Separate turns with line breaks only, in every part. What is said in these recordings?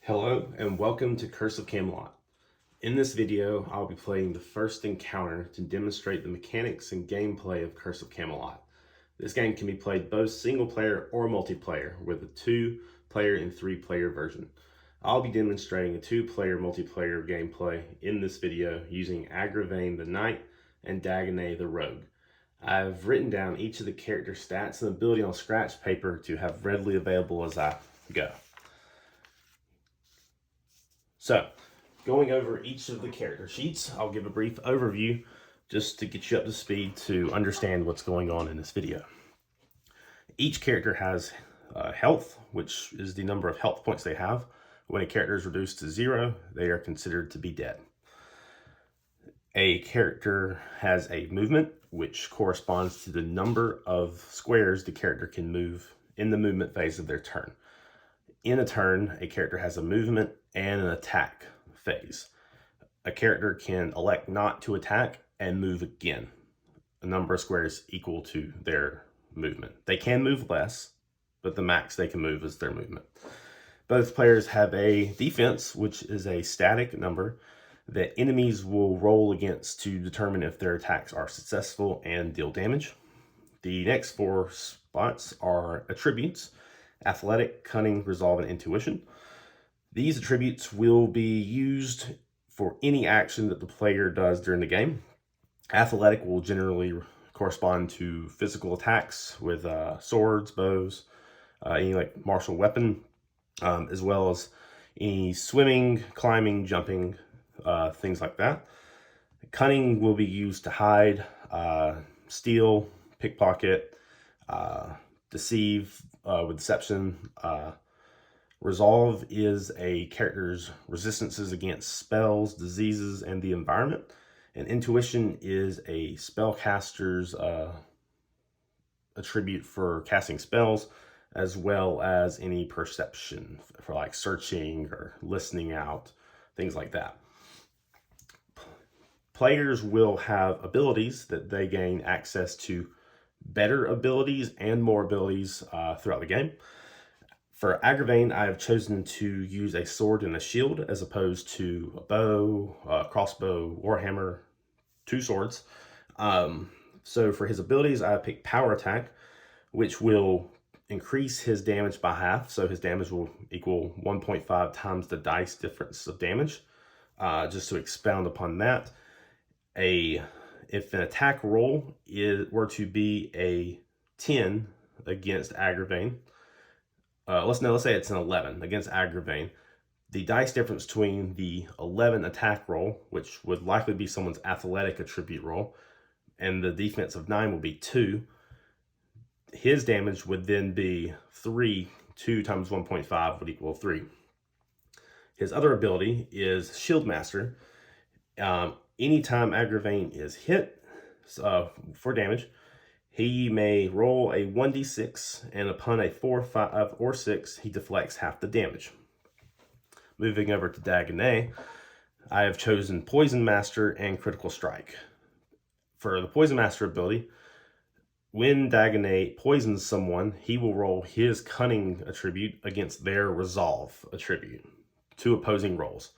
Hello and welcome to Curse of Camelot. In this video, I'll be playing the first encounter to demonstrate the mechanics and gameplay of Curse of Camelot. This game can be played both single player or multiplayer with a 2-player and 3-player version. I'll be demonstrating a 2-player multiplayer gameplay in this video using Agravain the Knight and Dagonet the Rogue. I've written down each of the character stats and ability on scratch paper to have readily available as I go. So, going over each of the character sheets, I'll give a brief overview just to get you up to speed to understand what's going on in this video. Each character has health, which is the number of health points they have. When a character is reduced to 0, they are considered to be dead. A character has a movement, which corresponds to the number of squares the character can move in the movement phase of their turn. In a turn, a character has a movement and an attack phase. A character can elect not to attack and move again, a number of squares equal to their movement. They can move less, but the max they can move is their movement. Both players have a defense, which is a static number that enemies will roll against to determine if their attacks are successful and deal damage. The next 4 spots are attributes: athletic, cunning, resolve, and intuition. These attributes will be used for any action that the player does during the game. Athletic will generally correspond to physical attacks with swords, bows, any like martial weapon, as well as any swimming, climbing, jumping, things like that. Cunning will be used to hide, steal, pickpocket, deceive with deception. Resolve is a character's resistances against spells, diseases, and the environment. And intuition is a spellcaster's attribute for casting spells, as well as any perception for like searching or listening out, things like that. Players will have abilities that they gain access to better abilities and more abilities throughout the game. For Agravain, I have chosen to use a sword and a shield as opposed to a bow, crossbow, warhammer, 2 swords. So for his abilities, I have picked power attack, which will increase his damage by half. So his damage will equal 1.5 times the dice difference of damage. Just to expound upon that, if an attack roll were to be a 10 against Agravain, let's say it's an 11 against Agravain, the dice difference between the 11 attack roll, which would likely be someone's athletic attribute roll, and the defense of 9 will be 2. His damage would then be 3. 2 times 1.5 would equal 3. His other ability is Shield Master. Anytime Agravain is hit for damage, he may roll a 1d6, and upon a 4, 5, or 6, he deflects half the damage. Moving over to Dagonet, I have chosen Poison Master and Critical Strike. For the Poison Master ability, when Dagonet poisons someone, he will roll his Cunning attribute against their Resolve attribute, 2 opposing rolls.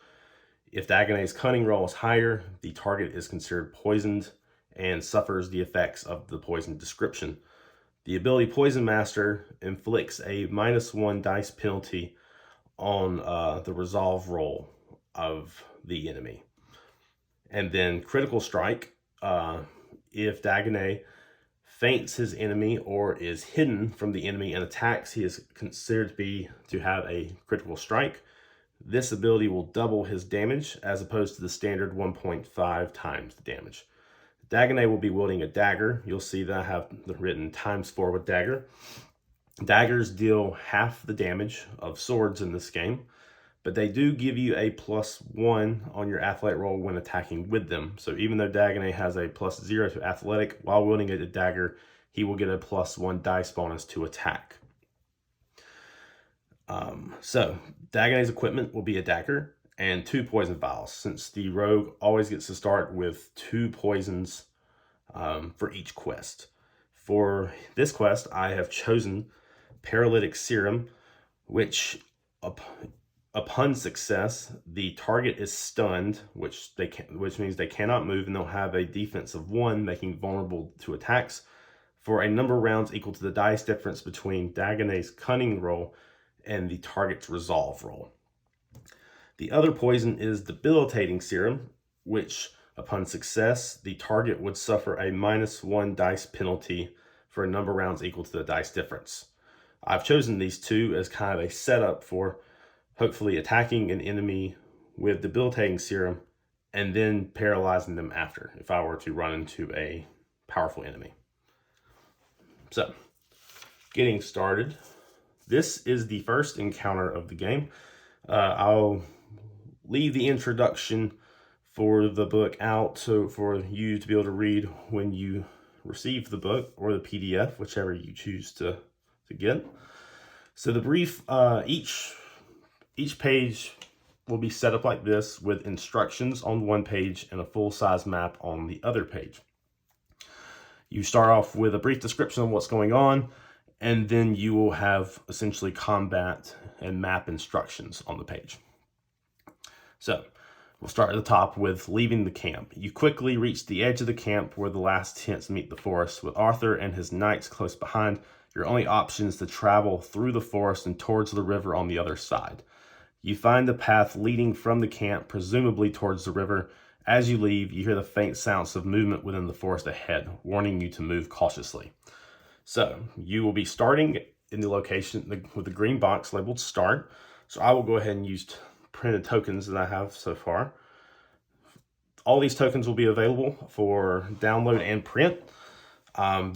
If Dagonet's Cunning roll is higher, the target is considered poisoned and suffers the effects of the poison description. The ability Poison Master inflicts a -1 dice penalty on the resolve roll of the enemy. And then Critical Strike, if Dagonet feints his enemy or is hidden from the enemy and attacks, he is considered to have a critical strike. This ability will double his damage as opposed to the standard 1.5 times the damage. Dagonet will be wielding a dagger. You'll see that I have written ×4 with dagger. Daggers deal half the damage of swords in this game, but they do give you a +1 on your athletic roll when attacking with them. So even though Dagonet has a +0 to athletic, while wielding a dagger, he will get a +1 dice bonus to attack. So Dagonet's equipment will be a dagger and 2 poison vials, since the rogue always gets to start with 2 poisons for each quest. For this quest, I have chosen Paralytic Serum, which Upon success, the target is stunned, which means they cannot move, and they'll have a defense of 1, making vulnerable to attacks for a number of rounds equal to the dice difference between Dagonet's cunning roll and the target's resolve roll. The other poison is debilitating serum, which upon success, the target would suffer a -1 dice penalty for a number of rounds equal to the dice difference. I've chosen these two as kind of a setup for hopefully attacking an enemy with debilitating serum and then paralyzing them after if I were to run into a powerful enemy. So, getting started. This is the first encounter of the game. I'll leave the introduction for the book out so for you to be able to read when you receive the book or the PDF, whichever you choose to get. So the brief, each page will be set up like this with instructions on one page and a full-size map on the other page. You start off with a brief description of what's going on, and then you will have essentially combat and map instructions on the page. So we'll start at the top with leaving the camp. You quickly reach the edge of the camp where the last tents meet the forest. With Arthur and his knights close behind, your only option is to travel through the forest and towards the river on the other side. You find the path leading from the camp, presumably towards the river. As you leave, you hear the faint sounds of movement within the forest ahead, warning you to move cautiously. So you will be starting in the location with the green box labeled start. So I will go ahead and use printed tokens that I have so far. All these tokens will be available for download and print.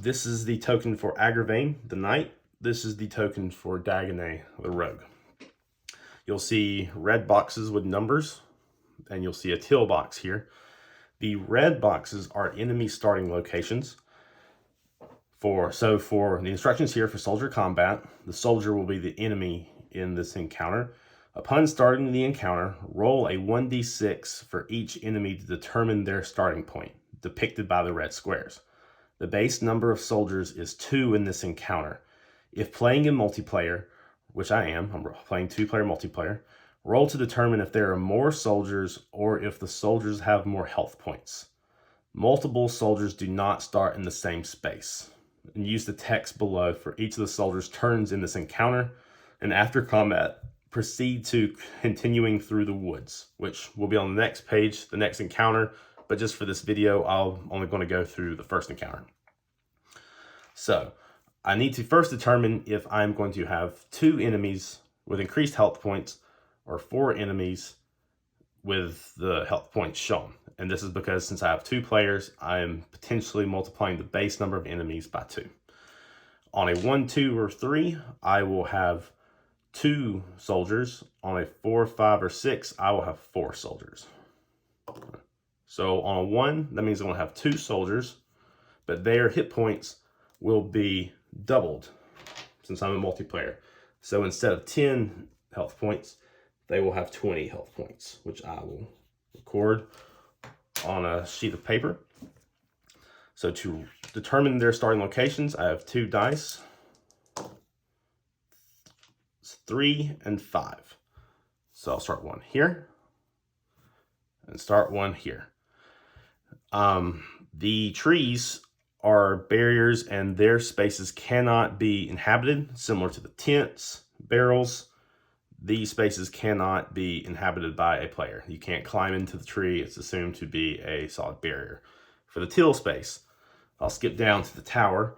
This is the token for Agravain, the knight. This is the token for Dagonet, the rogue. You'll see red boxes with numbers, and you'll see a teal box here. The red boxes are enemy starting locations. For the instructions here for soldier combat, the soldier will be the enemy in this encounter. Upon starting the encounter, roll a 1d6 for each enemy to determine their starting point, depicted by the red squares. The base number of soldiers is 2 in this encounter. If playing in multiplayer, which I'm playing 2-player multiplayer, roll to determine if there are more soldiers or if the soldiers have more health points. Multiple soldiers do not start in the same space. And use the text below for each of the soldiers' turns in this encounter, and after combat, proceed to continuing through the woods, which will be on the next page, the next encounter, but just for this video, I'm only going to go through the first encounter. So, I need to first determine if I'm going to have 2 enemies with increased health points or 4 enemies with the health points shown. And this is because since I have 2 players, I am potentially multiplying the base number of enemies by 2. On a 1, 2, or 3, I will have 2 soldiers. On a 4, 5, or 6, I will have 4 soldiers. So on a 1, that means I'm going to have 2 soldiers, but their hit points will be doubled since I'm a multiplayer. So instead of 10 health points, they will have 20 health points, which I will record on a sheet of paper. So to determine their starting locations, I have 2 dice. It's 3 and 5. So I'll start 1 here and start 1 here. The trees are barriers and their spaces cannot be inhabited, similar to the tents, barrels. These spaces cannot be inhabited by a player. You can't climb into the tree. It's assumed to be a solid barrier. For the teal space, I'll skip down to the tower.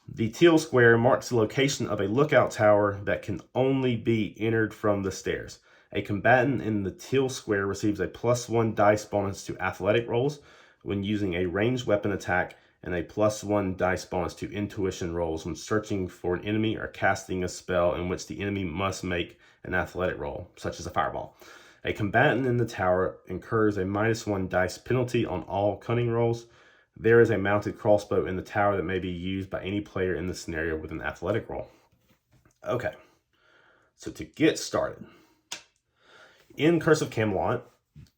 The teal square marks the location of a lookout tower that can only be entered from the stairs. A combatant in the teal square receives a +1 dice bonus to athletic rolls when using a ranged weapon attack and a +1 dice bonus to intuition rolls when searching for an enemy or casting a spell in which the enemy must make an athletic roll, such as a fireball. A combatant in the tower incurs a -1 dice penalty on all cunning rolls. There is a mounted crossbow in the tower that may be used by any player in the scenario with an athletic roll. Okay, so to get started, in Curse of Camelot,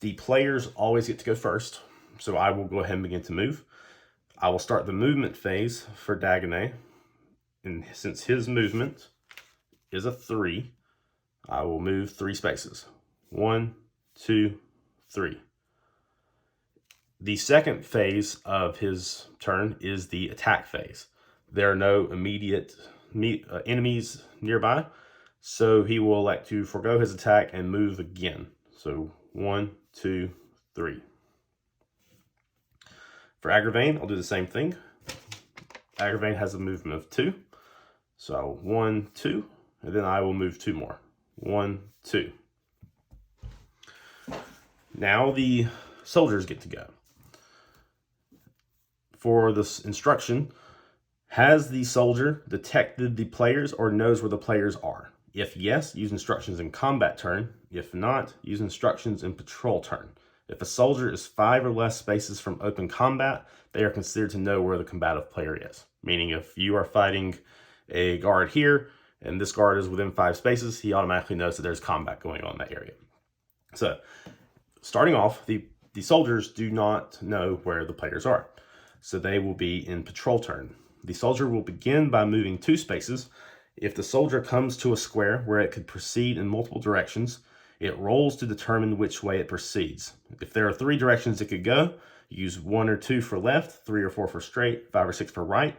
the players always get to go first, so I will go ahead and begin to move. I will start the movement phase for Dagonet, and since his movement is a 3, I will move 3 spaces. 1, 2, 3. The second phase of his turn is the attack phase. There are no immediate enemies nearby, so he will elect to forego his attack and move again. So 1, 2, 3. For Agravain, I'll do the same thing. Agravain has a movement of 2. So 1, 2, and then I will move 2 more. 1, 2. Now the soldiers get to go. For this instruction, has the soldier detected the players or knows where the players are? If yes, use instructions in combat turn. If not, use instructions in patrol turn. If a soldier is 5 or less spaces from open combat, they are considered to know where the combative player is. Meaning if you are fighting a guard here, and this guard is within 5 spaces, he automatically knows that there's combat going on in that area. So, starting off, the soldiers do not know where the players are. So they will be in patrol turn. The soldier will begin by moving 2 spaces. If the soldier comes to a square where it could proceed in multiple directions, it rolls to determine which way it proceeds. If there are 3 directions it could go, use 1 or 2 for left, 3 or 4 for straight, 5 or 6 for right.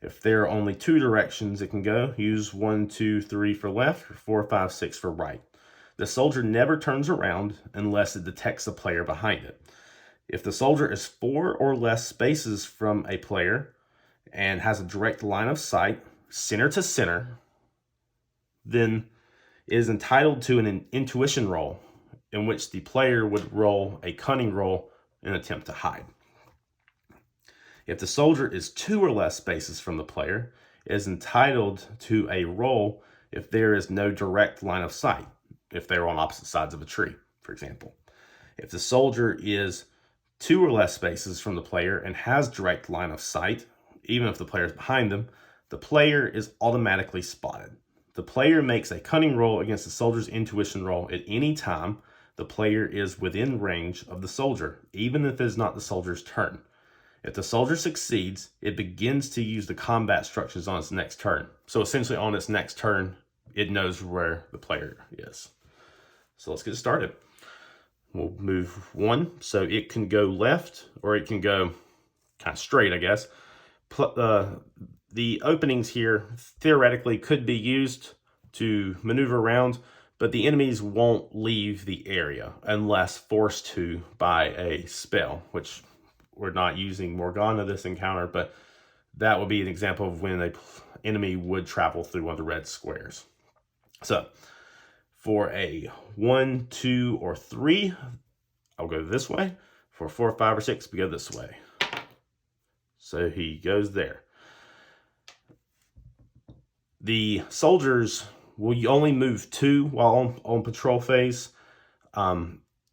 If there are only 2 directions it can go, use 1, 2, 3 for left, or 4, 5, 6 for right. The soldier never turns around unless it detects a player behind it. If the soldier is 4 or less spaces from a player and has a direct line of sight, center to center, then it is entitled to an intuition roll in which the player would roll a cunning roll in an attempt to hide. If the soldier is 2 or less spaces from the player, it is entitled to a roll if there is no direct line of sight, if they're on opposite sides of a tree, for example. If the soldier is 2 or less spaces from the player and has direct line of sight, even if the player is behind them, the player is automatically spotted. The player makes a cunning roll against the soldier's intuition roll at any time the player is within range of the soldier, even if it is not the soldier's turn. If the soldier succeeds, it begins to use the combat instructions on its next turn. So essentially on its next turn, it knows where the player is. So let's get started. We'll move 1, so it can go left, or it can go kind of straight, I guess. The openings here theoretically could be used to maneuver around, but the enemies won't leave the area unless forced to by a spell, which we're not using Morgana this encounter, but that would be an example of when an enemy would travel through one of the red squares. So, for a 1, 2, or 3, I'll go this way. For 4, 5, or 6, we go this way. So he goes there. The soldiers will only move 2 while on patrol phase.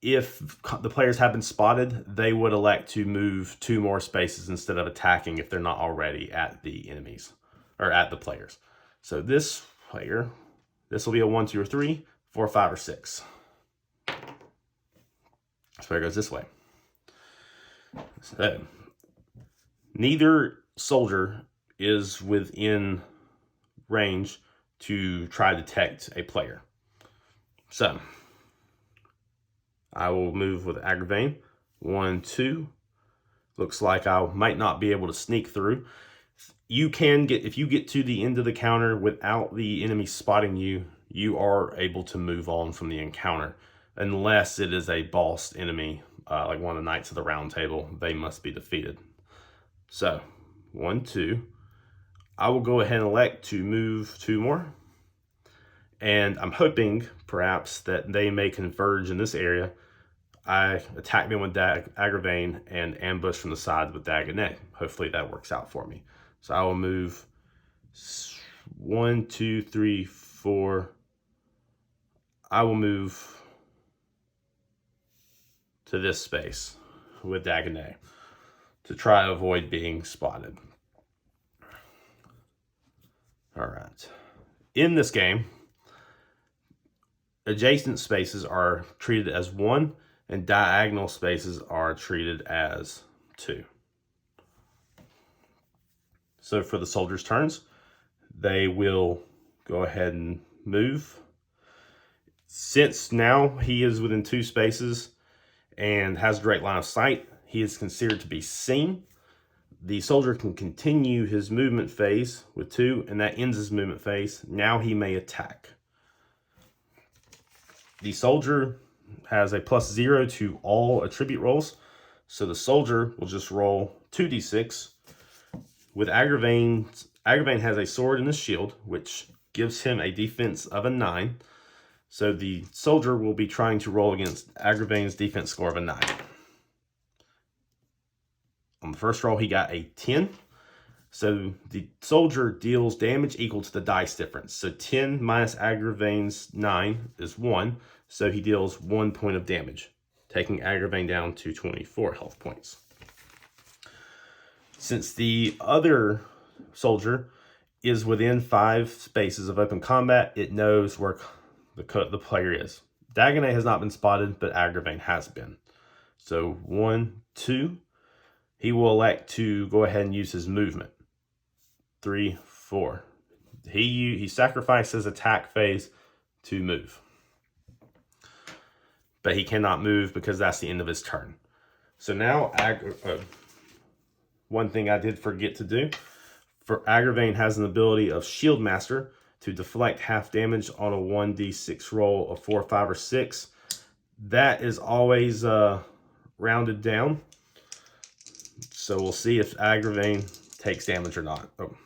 If the players have been spotted, they would elect to move 2 more spaces instead of attacking if they're not already at the enemies, or at the players. So this player, this will be a 1, 2, or 3, 4, 5, or 6. So it goes this way. So, neither soldier is within range to try to detect a player. So, I will move with Agravain. 1, 2. Looks like I might not be able to sneak through. You can get, if you get to the end of the counter without the enemy spotting you, you are able to move on from the encounter. Unless it is a boss enemy, like one of the Knights of the Round Table, they must be defeated. So, 1, 2. I will go ahead and elect to move 2 more. And I'm hoping, perhaps, that they may converge in this area. I attack them with Agravain and ambush from the sides with Dagonet. Hopefully that works out for me. So I will move 1, 2, 3, 4. I will move to this space with Dagonet to try to avoid being spotted. All right. In this game, adjacent spaces are treated as 1, and diagonal spaces are treated as 2. So for the soldiers' turns, they will go ahead and move. Since now he is within 2 spaces and has direct line of sight, he is considered to be seen. The soldier can continue his movement phase with 2, and that ends his movement phase. Now he may attack. The soldier has a +0 to all attribute rolls, so the soldier will just roll 2d6. With Agravain has a sword and a shield, which gives him a defense of a 9. So the soldier will be trying to roll against Agravain's defense score of a 9. On the first roll, he got a 10. So the soldier deals damage equal to the dice difference. So 10 minus Agravain's 9 is 1. So he deals 1 point of damage, taking Agravain down to 24 health points. Since the other soldier is within 5 spaces of open combat, it knows where the player is. Dagonet has not been spotted, but Agravain has been. So 1, 2. He will elect to go ahead and use his movement. 3, 4. He sacrificed his attack phase to move. But he cannot move because that's the end of his turn. So now, one thing I did forget to do, for Agravain has an ability of Shield Master to deflect half damage on a 1d6 roll of 4, 5, or 6. That is always rounded down. So we'll see if Agravain takes damage or not. Oh.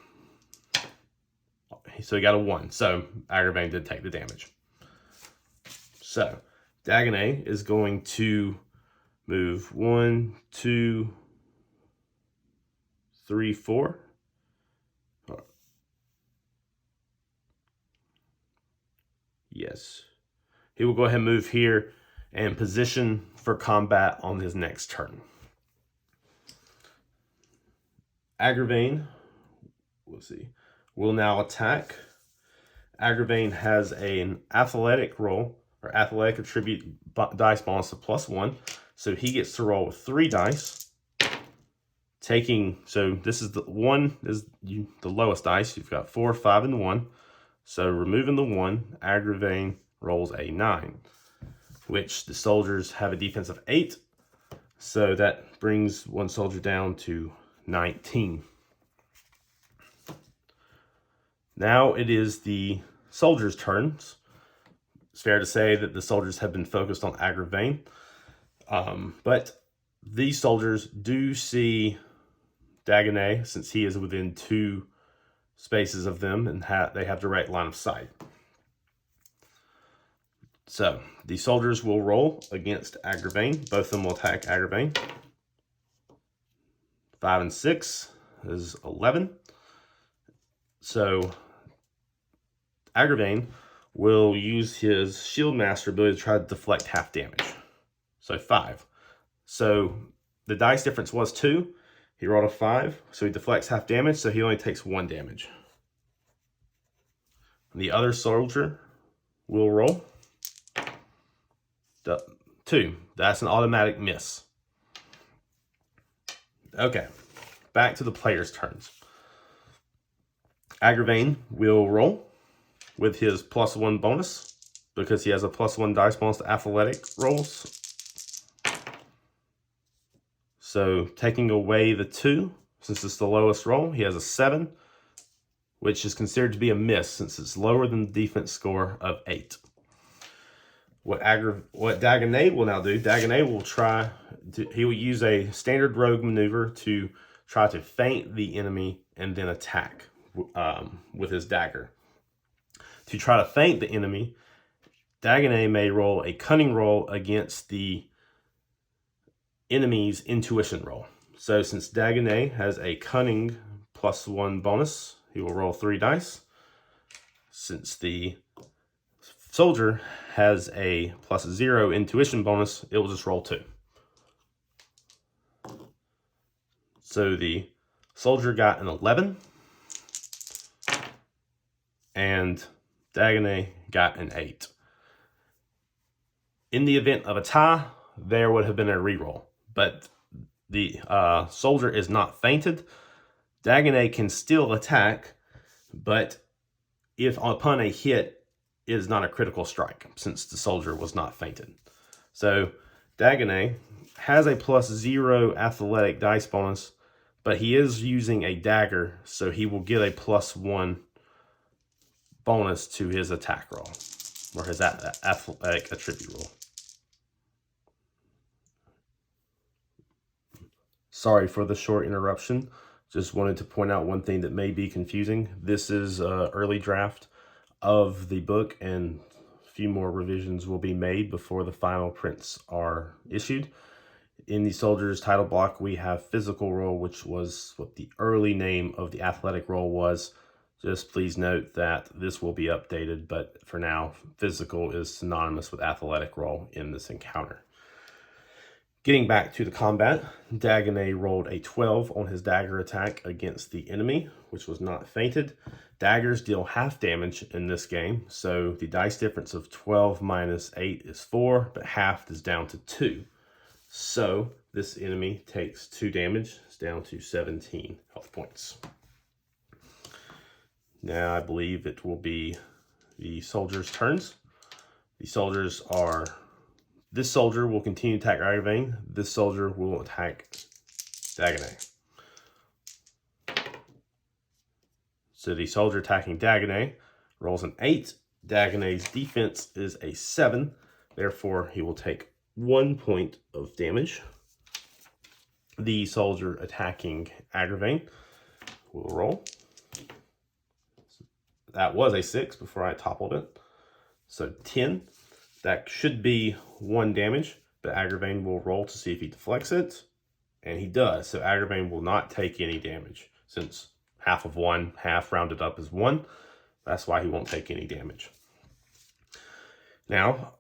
So he got a 1. So Agravain did take the damage. So Dagonet is going to move 1, 2, 3, 4. Yes. He will go ahead and move here and position for combat on his next turn. Agravain, let's see, will now attack. Agravain has an athletic roll, or athletic attribute dice bonus of +1. So he gets to roll with 3 dice. So this is the 1 is the lowest dice. You've got 4, 5, and 1. So removing the 1, Agravain rolls a 9, which the soldiers have a defense of 8. So that brings one soldier down to 19. Now it is the soldiers' turns. It's fair to say that the soldiers have been focused on Agravain. But these soldiers do see Dagonet, since he is within 2 spaces of them, and they have direct line of sight. So the soldiers will roll against Agravain. Both of them will attack Agravain. 5 and 6 is 11. So Agravain will use his Shield Master ability to try to deflect half damage. So 5. So the dice difference was 2. He rolled a 5, so he deflects half damage, so he only takes 1 damage. The other soldier will roll 2. That's an automatic miss. Okay, back to the players' turns. Agravain will roll with his +1 bonus because he has a +1 dice bonus to athletic rolls. So taking away the 2, since it's the lowest roll, he has a 7, which is considered to be a miss since it's lower than the defense score of 8. What Dagonet will now do, Dagonet will he will use a standard rogue maneuver to try to feint the enemy and then attack with his dagger. To try to feint the enemy, Dagonet may roll a cunning roll against the enemy's intuition roll. So since Dagonet has a cunning +1 bonus, he will roll 3 dice. Since the soldier has a +0 intuition bonus, it will just roll 2. So the soldier got an 11, and Dagonet got an 8. In the event of a tie, there would have been a reroll, but the soldier is not feinted. Dagonet can still attack, but if upon a hit, is not a critical strike since the soldier was not fainted. So Dagonet has a +0 athletic dice bonus, but he is using a dagger, so he will get a +1 bonus to his attack roll, or his athletic attribute roll. Sorry for the short interruption. Just wanted to point out one thing that may be confusing. This is an early draft of the book, and a few more revisions will be made before the final prints are issued. In the soldier's title block, we have physical roll, which was what the early name of the athletic roll was. Just please note that this will be updated, but for now, physical is synonymous with athletic roll in this encounter. Getting back to the combat, Dagonet rolled a 12 on his dagger attack against the enemy, which was not fainted. Daggers deal half damage in this game, so the dice difference of 12 minus 8 is 4, but half is down to 2. So this enemy takes 2 damage, it's down to 17 health points. Now I believe it will be the soldiers' turns. The soldiers are... This soldier will continue to attack Agravain. This soldier will attack Dagonet. So the soldier attacking Dagonet rolls an 8. Dagonet's defense is a 7. Therefore, he will take 1 point of damage. The soldier attacking Agravain will roll. That was a 6 before I toppled it. So 10. That should be 1 damage, but Agravain will roll to see if he deflects it, and he does. So Agravain will not take any damage, since half of 1, half rounded up is 1. That's why he won't take any damage. Now,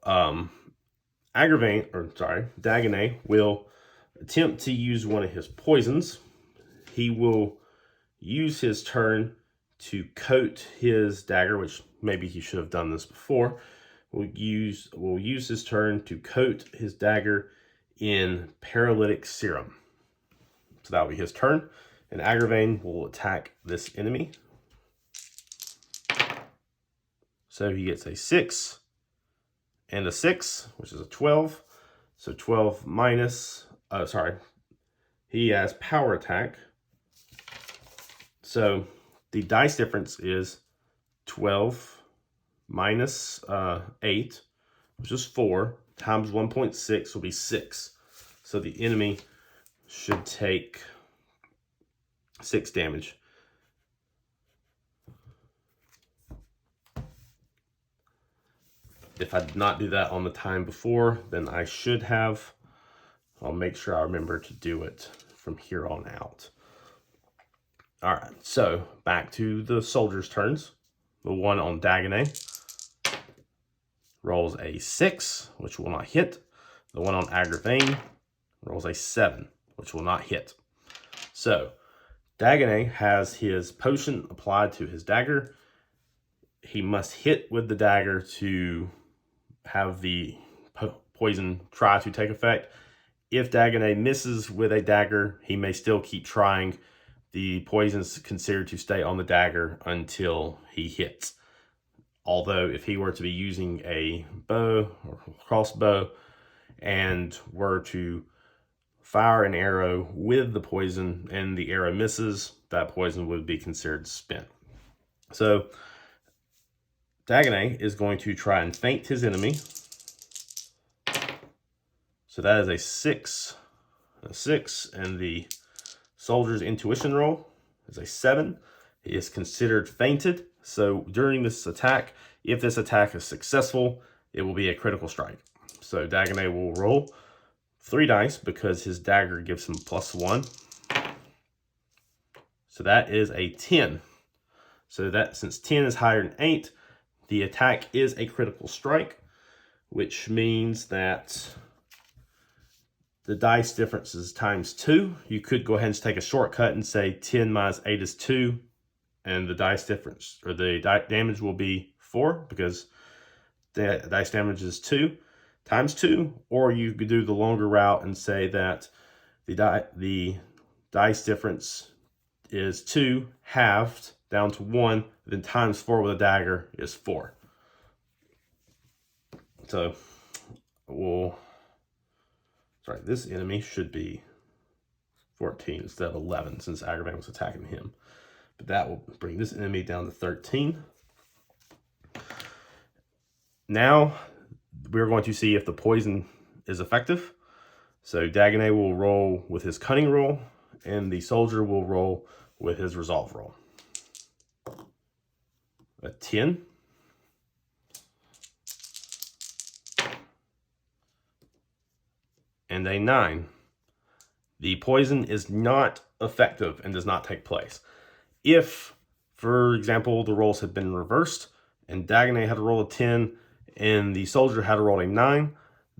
Dagonet will attempt to use one of his poisons. He will use his turn to coat his dagger, which maybe he should have done this before. Will use his turn to coat his dagger in paralytic serum. So that will be his turn. And Agravain will attack this enemy. So he gets a 6 and a 6, which is a 12. So 12 minus, he has power attack. So the dice difference is 12 minus 8, which is 4, times 1.6 will be 6. So the enemy should take 6 damage. If I did not do that on the time before, then I should have. I'll make sure I remember to do it from here on out. All right, so back to the soldiers' turns. The one on Dagonet rolls a 6, which will not hit. The one on Agravain rolls a 7, which will not hit. So Dagonet has his potion applied to his dagger. He must hit with the dagger to have the poison try to take effect. If Dagonet misses with a dagger, he may still keep trying. The poison is considered to stay on the dagger until he hits. Although if he were to be using a bow or crossbow and were to fire an arrow with the poison and the arrow misses, that poison would be considered spent. So Dagonet is going to try and feint his enemy. So that is a 6, and the soldier's intuition roll is a 7. He is considered fainted. So during this attack, if this attack is successful, it will be a critical strike. So Dagonet will roll 3 dice because his dagger gives him +1. So that is a 10. So that since 10 is higher than 8, the attack is a critical strike, which means that the dice difference is ×2. You could go ahead and take a shortcut and say 10 minus 8 is 2, and the dice difference, or the damage will be 4, because the dice damage is 2 ×2, or you could do the longer route and say that the dice difference is 2 halved down to 1, then ×4 with a dagger is 4. So this enemy should be 14 instead of 11 since Agravain was attacking him. But that will bring this enemy down to 13. Now we're going to see if the poison is effective. So Dagonet will roll with his cunning roll, and the soldier will roll with his resolve roll. A 10. And a 9. The poison is not effective and does not take place. If, for example, the rolls had been reversed and Dagonet had to roll a 10 and the soldier had to roll a 9,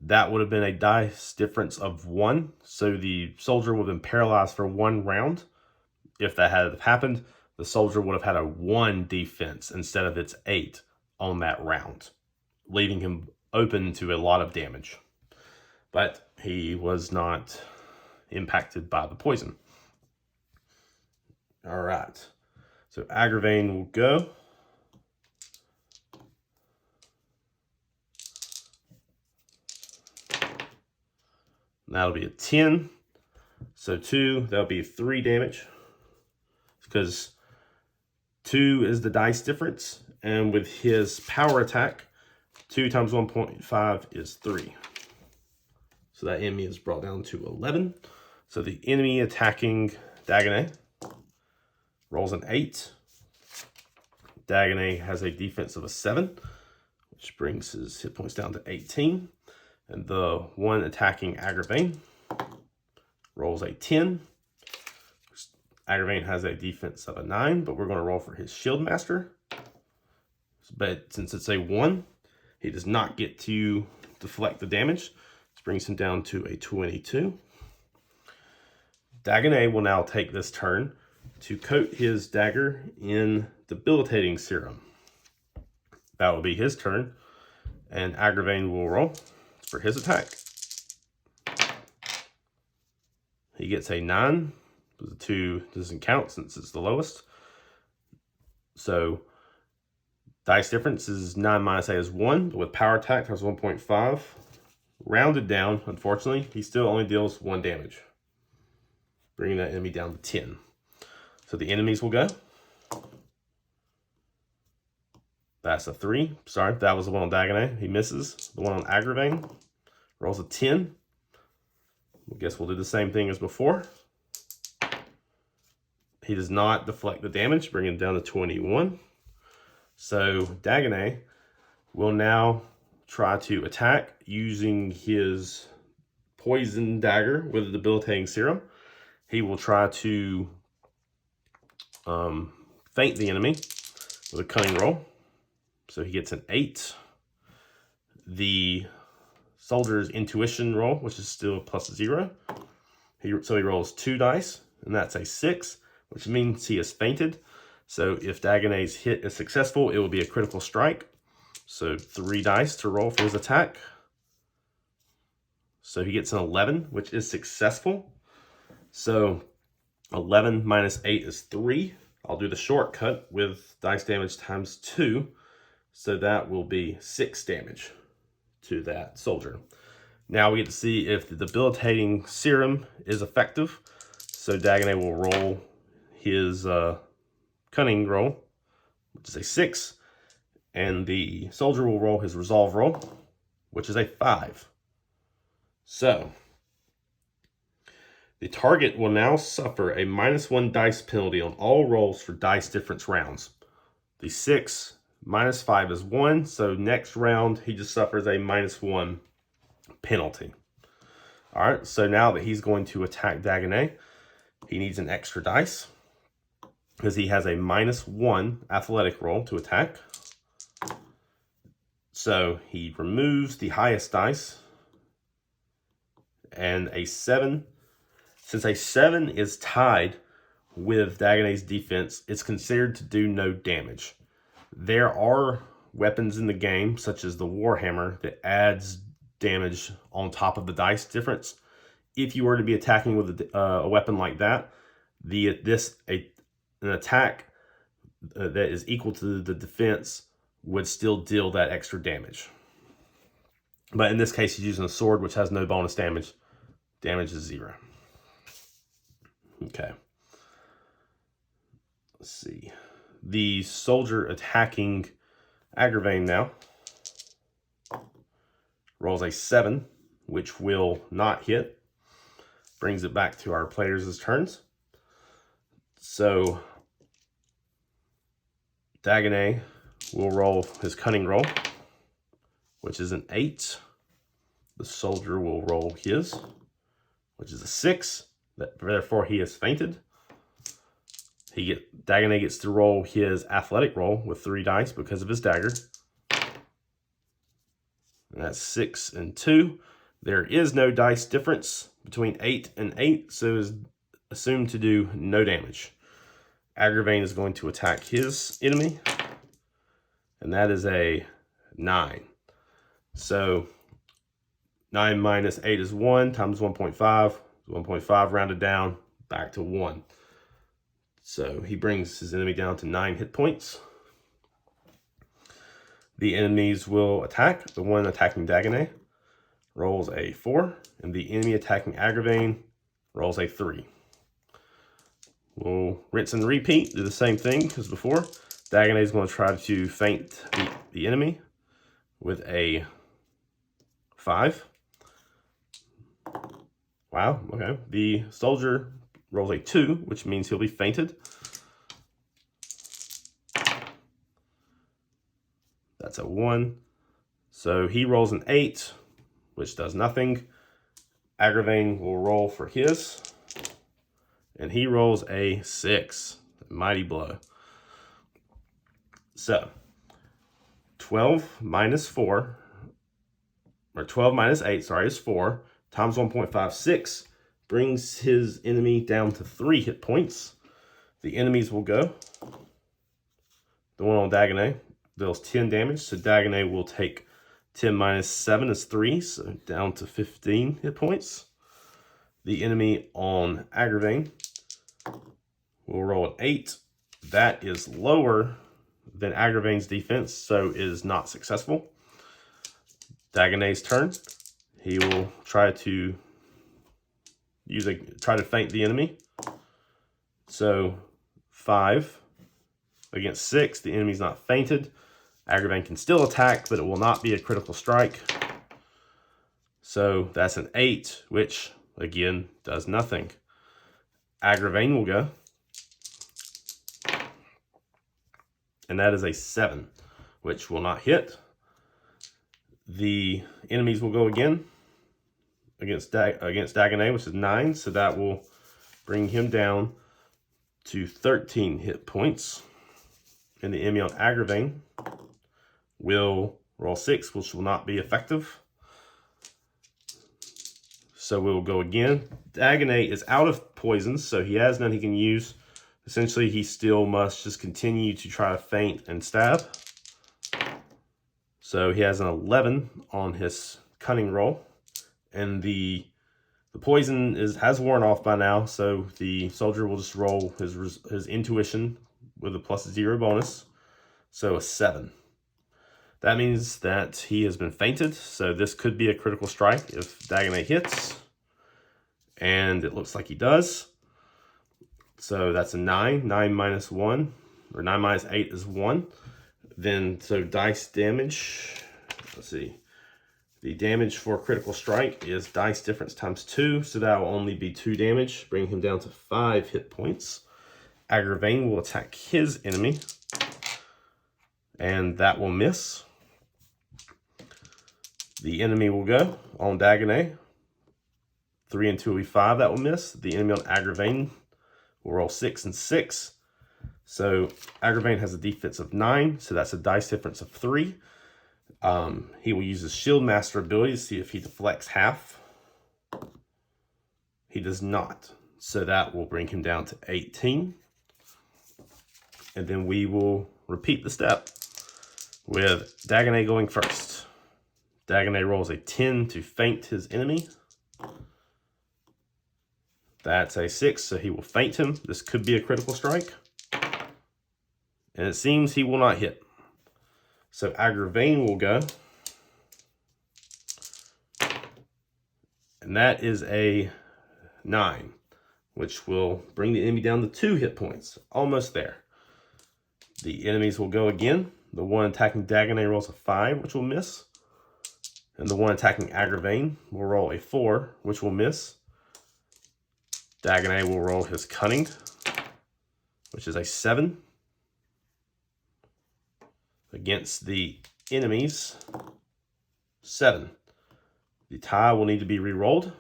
that would have been a dice difference of 1. So the soldier would have been paralyzed for 1 round. If that had happened, the soldier would have had a 1 defense instead of its 8 on that round, leaving him open to a lot of damage. But he was not impacted by the poison. All right. So Agravain will go. That'll be a 10. So 2, that'll be 3 damage. Because 2 is the dice difference. And with his power attack, 2 times 1.5 is 3. So that enemy is brought down to 11. So the enemy attacking Dagonet rolls an 8. Dagonet has a defense of a 7, which brings his hit points down to 18. And the one attacking Agravain rolls a 10. Agravain has a defense of a 9, but we're going to roll for his Shield Master. But since it's a 1, he does not get to deflect the damage. This brings him down to a 22. Dagonet will now take this turn to coat his dagger in debilitating serum. That will be his turn, and Agravain will roll for his attack. He gets a 9. The 2 doesn't count since it's the lowest. So dice difference is 9 minus 8 is 1, but with power attack times 1.5. Rounded down, unfortunately, he still only deals 1 damage, bringing that enemy down to 10. So the enemies will go. That's a 3. Sorry, that was the one on Dagonet. He misses. The one on Agravain rolls a 10. I guess we'll do the same thing as before. He does not deflect the damage, bringing him down to 21. So Dagonet will now try to attack using his poison dagger with a debilitating serum. He will try to feint the enemy with a cunning roll. So he gets an 8. The soldier's intuition roll, which is still plus 0. So he rolls 2 dice, and that's a 6, which means he is feinted. So if Dagonet's hit is successful, it will be a critical strike. So 3 dice to roll for his attack. So he gets an 11, which is successful. So 11 minus 8 is 3. I'll do the shortcut with dice damage times 2. So that will be 6 damage to that soldier. Now we get to see if the debilitating serum is effective. So Dagonet will roll his cunning roll, which is a 6. And the soldier will roll his resolve roll, which is a 5. So the target will now suffer a -1 dice penalty on all rolls for dice difference rounds. The 6 minus 5 is 1, so next round he just suffers a -1 penalty. All right, so now that he's going to attack Dagonet, he needs an extra dice because he has a -1 athletic roll to attack. So he removes the highest dice and a 7. Since a 7 is tied with Dagonet's defense, it's considered to do no damage. There are weapons in the game, such as the Warhammer, that adds damage on top of the dice difference. If you were to be attacking with a weapon like that, an attack that is equal to the defense would still deal that extra damage. But in this case, he's using a sword, which has no bonus damage. Damage is 0. Okay. Let's see. The soldier attacking Agravain now rolls a 7, which will not hit. Brings it back to our players' turns. So Dagonet will roll his cunning roll, which is an 8. The soldier will roll his, which is a 6. Therefore, he is fainted. Dagonet gets to roll his athletic roll with 3 dice because of his dagger. And that's 6 and 2. There is no dice difference between 8 and 8, so is assumed to do no damage. Agravain is going to attack his enemy, and that is a 9. So 9 minus 8 is 1 times 1.5. 1.5 rounded down back to 1. So he brings his enemy down to 9 hit points. The enemies will attack. The one attacking Dagonet rolls a 4, and the enemy attacking Agravain rolls a 3. We'll rinse and repeat, do the same thing as before. Dagonet is going to try to feint the enemy with a 5. Wow, okay. The soldier rolls a 2, which means he'll be feinted. That's a 1. So he rolls an 8, which does nothing. Agravain will roll for his, and he rolls a 6. A mighty blow. So 12 minus 4, or 12 minus 8, sorry, is 4, times 1.56 brings his enemy down to 3 hit points. The enemies will go. The one on Dagonet deals 10 damage, so Dagonet will take 10 minus 7 is 3, so down to 15 hit points. The enemy on Agravain will roll an 8. That is lower than Agravain's defense, so is not successful. Dagonet's turn. He will try to feint the enemy. So 5 against 6. The enemy's not feinted. Agravain can still attack, but it will not be a critical strike. So that's an 8, which again does nothing. Agravain will go, and that is a 7, which will not hit. The enemies will go again against Dagonet, which is 9, so that will bring him down to 13 hit points. And the enemy on Agravain will roll 6, which will not be effective. So we will go again. Dagonet is out of poisons, so he has none he can use. Essentially, he still must just continue to try to feint and stab. So he has an 11 on his cunning roll. And the poison has worn off by now, so the soldier will just roll his intuition with a +0 bonus. So a 7. That means that he has been feinted, so this could be a critical strike if Dagonet hits. And it looks like he does. So that's a 9. 9 minus 1, or 9 minus 8 is 1. Then, so dice damage, let's see. The damage for critical strike is dice difference times 2, so that will only be 2 damage, bring him down to 5 hit points. Agravain will attack his enemy, and that will miss. The enemy will go on Dagonet. 3 and 2 will be 5, that will miss. The enemy on Agravain will roll 6 and 6. So Agravain has a defense of 9, so that's a dice difference of 3. He will use his Shield Master ability to see if he deflects half. He does not, so that will bring him down to 18. And then we will repeat the step with Dagonet going first. Dagonet rolls a 10 to feint his enemy. That's a 6, so he will feint him. This could be a critical strike. And it seems he will not hit. So Agravain will go. And that is a 9, which will bring the enemy down to 2 hit points. Almost there. The enemies will go again. The one attacking Dagonet rolls a 5, which will miss. And the one attacking Agravain will roll a 4, which will miss. Dagonet will roll his Cunning, which is a 7. Against the enemies, 7. The tie will need to be re-rolled.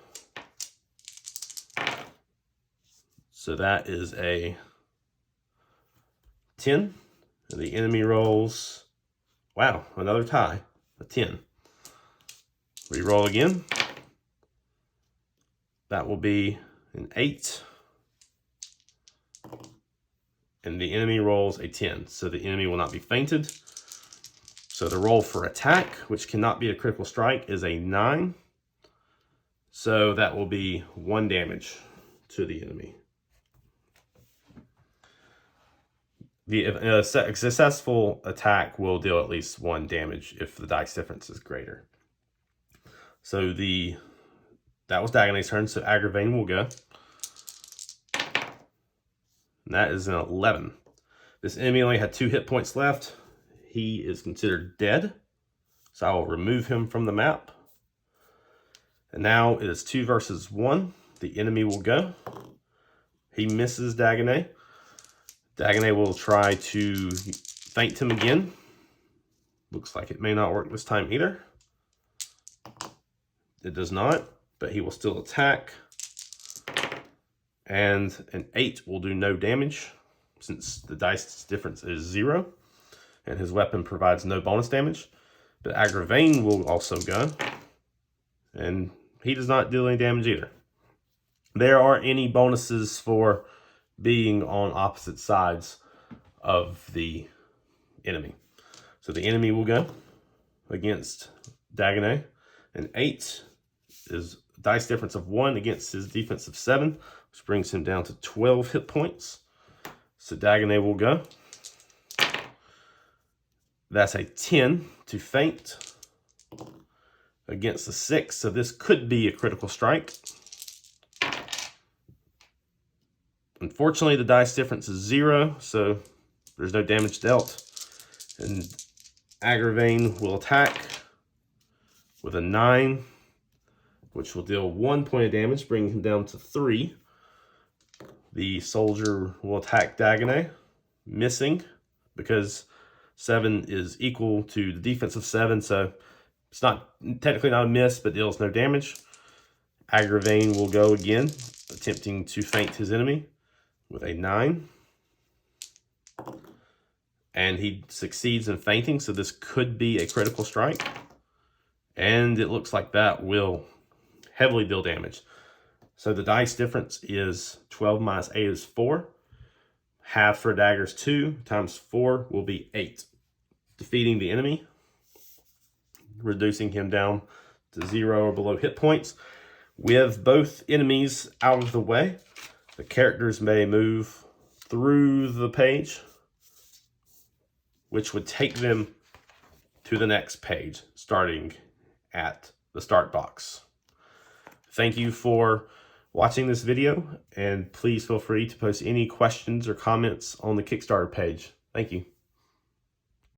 So that is a 10. And the enemy rolls, wow, another tie, a 10. Re-roll again. That will be an 8. And the enemy rolls a 10. So the enemy will not be fainted. So the roll for attack, which cannot be a critical strike, is a 9. So that will be 1 damage to the enemy. The successful attack will deal at least 1 damage if the dice difference is greater. So that was Dagonet's turn, so Agravain will go. And that is an 11. This enemy only had 2 hit points left. He is considered dead, so I will remove him from the map. And now it is 2 versus 1. The enemy will go. He misses Dagonet. Dagonet will try to feint him again. Looks like it may not work this time either. It does not, but he will still attack. And an 8 will do no damage since the dice difference is 0. And his weapon provides no bonus damage. But Agravain will also go. And he does not deal any damage either. There aren't any bonuses for being on opposite sides of the enemy. So the enemy will go against Dagonet. An 8 is a dice difference of 1 against his defense of 7, which brings him down to 12 hit points. So Dagonet will go. That's a 10 to feint against the 6. So this could be a critical strike. Unfortunately, the dice difference is 0, so there's no damage dealt. And Agravain will attack with a 9, which will deal 1 point of damage, bringing him down to 3. The soldier will attack Dagonet, missing because 7 is equal to the defense of 7, so it's technically not a miss, but deals no damage. Agravain will go again, attempting to feint his enemy with a 9. And he succeeds in feinting, so this could be a critical strike. And it looks like that will heavily deal damage. So the dice difference is 12 minus 8 is 4. Half for daggers 2 times 4 will be 8. Defeating the enemy, reducing him down to 0 or below hit points. With both enemies out of the way, the characters may move through the page, which would take them to the next page, starting at the start box. Thank you for watching this video, and please feel free to post any questions or comments on the Kickstarter page. Thank you.